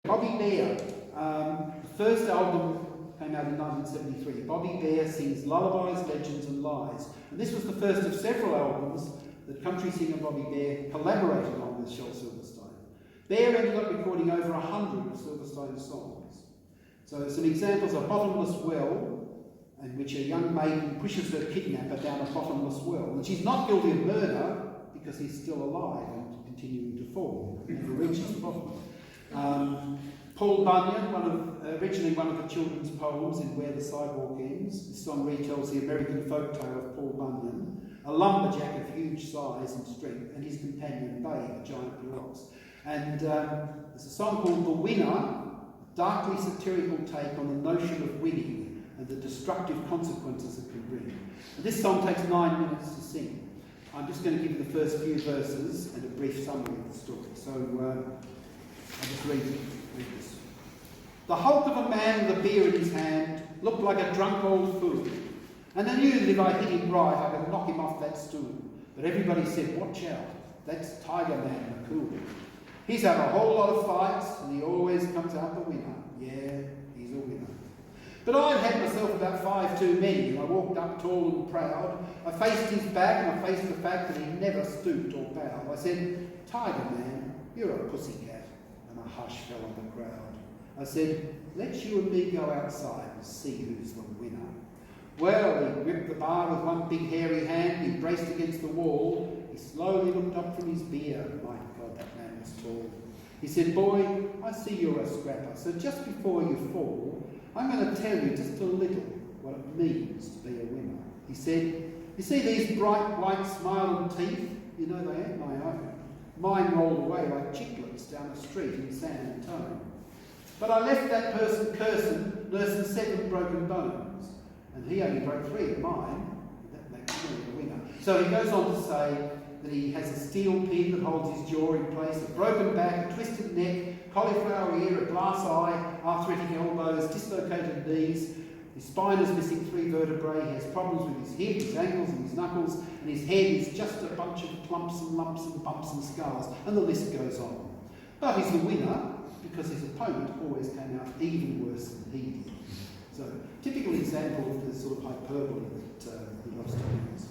Bobby Bear, the first album came out in 1973. Bobby Bear sings lullabies, legends and lies. And this was the first of several albums that country singer Bobby Bear collaborated on with Shel Silverstein. Bear ended up recording over 100 of Silverstein's songs. So some examples are Bottomless Well, in which a young maiden pushes her kidnapper down a bottomless well. And she's not guilty of murder because he's still alive and continuing to fall. He never reaches the bottom. Paul Bunyan, originally one of the children's poems in Where the Sidewalk Ends. This song retells the American folktale of Paul Bunyan, a lumberjack of huge size and strength, and his companion Babe, a giant blue ox. And there's a song called The Winner, a darkly satirical take on the notion of winning and the destructive consequences it can bring. And this song takes 9 minutes to sing. I'm just going to give you the first few verses and a brief summary of the story. So I'll just read this. The hulk of a man with a beer in his hand looked like a drunk old fool, and I knew that if I hit him right, I could knock him off that stool. But everybody said, watch out, that's Tiger Man McCool. He's had a whole lot of fights, and he always comes out the winner. Yeah, he's a winner. But I'd had myself about 5 too many, and I walked up tall and proud. I faced his back, and I faced the fact that he never stooped or bowed. I said, Tiger Man, you're a pussycat. And a hush fell on the crowd. I said, let's you and me go outside and see who's the winner. Well, he gripped the bar with one big hairy hand, he braced against the wall, he slowly looked up from his beer. My God, that man was tall. He said, boy, I see you're a scrapper, so just before you fall, I'm going to tell you just a little what it means to be a winner. He said, you see these bright white smiling teeth? You know they ain't my own. Mine rolled away like chiclets down a street in San Antonio. But I left that person cursing, nursing 7 broken bones. And he only broke 3 of mine. That makes me a winner. So he goes on to say that he has a steel pin that holds his jaw in place, a broken back, a twisted neck, cauliflower ear, a glass eye, arthritic elbows, dislocated knees. His spine is missing 3 vertebrae. He has problems with his hip, his ankles and his knuckles, and his head is just a bunch of clumps and lumps and bumps and scars, and the list goes on. But he's the winner because his opponent always came out even worse than he did. So, typical example of the sort of hyperbole that he loves to use.